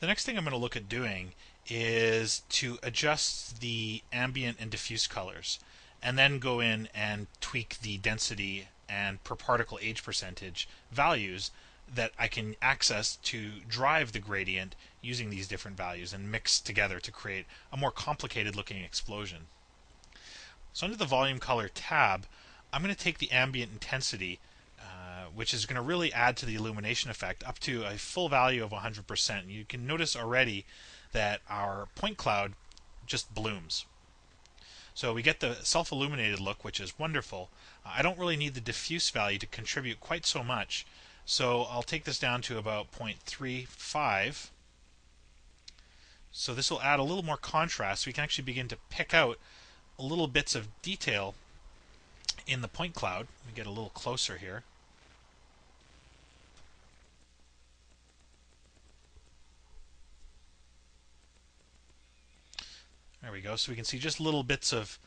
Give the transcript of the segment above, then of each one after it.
The next thing I'm going to look at doing is to adjust the ambient and diffuse colors, and then go in and tweak the density and per particle age percentage values that I can access to drive the gradient using these different values and mix together to create a more complicated looking explosion. So under the volume color tab, I'm going to take the ambient intensity, which is going to really add to the illumination effect up to a full value of 100%. You can notice already that our point cloud just blooms. So we get the self-illuminated look, which is wonderful. I don't really need the diffuse value to contribute quite so much, so I'll take this down to about 0.35. So this will add a little more contrast. We can actually begin to pick out little bits of detail in the point cloud. Let me get a little closer here. There we go. So we can see just little bits of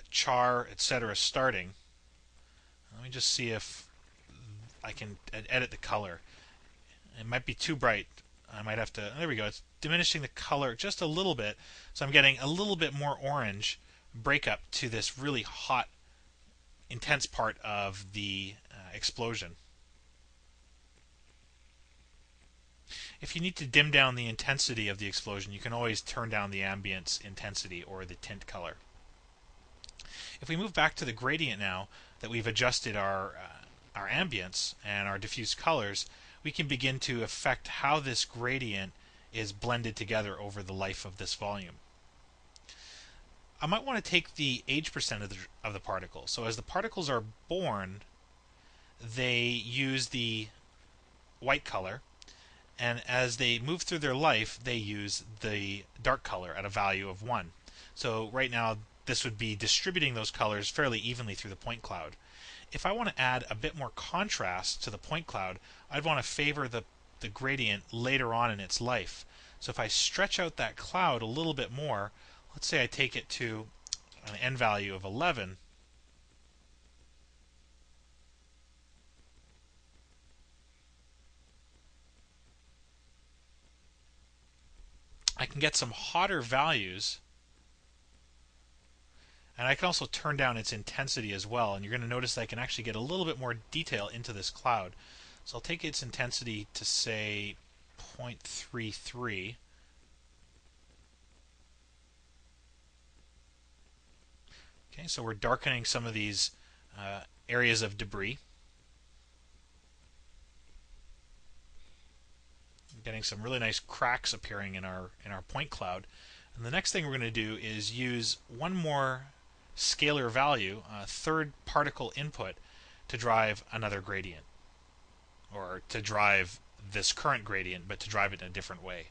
char, etc. starting. Let me just see if I can edit the color. It might be too bright. I might have to. There we go. It's diminishing the color just a little bit. So I'm getting a little bit more orange breakup to this really hot, intense part of the explosion. If you need to dim down the intensity of the explosion, you can always turn down the ambience intensity or the tint color. If we move back to the gradient now that we've adjusted our ambience and our diffuse colors, we can begin to affect how this gradient is blended together over the life of this volume. I might want to take the age percent of the particle. So as the particles are born, they use the white color, and as they move through their life, they use the dark color at a value of 1. So right now, this would be distributing those colors fairly evenly through the point cloud. If I want to add a bit more contrast to the point cloud, I'd want to favor the gradient later on in its life. So if I stretch out that cloud a little bit more, let's say I take it to an n value of 11, I can get some hotter values, and I can also turn down its intensity as well. And you're going to notice that I can actually get a little bit more detail into this cloud. So I'll take its intensity to say 0.33. Okay, so we're darkening some of these areas of debris. Getting some really nice cracks appearing in our point cloud. And the next thing we're going to do is use one more scalar value, a third particle input, to drive another gradient, or to drive this current gradient, but to drive it in a different way.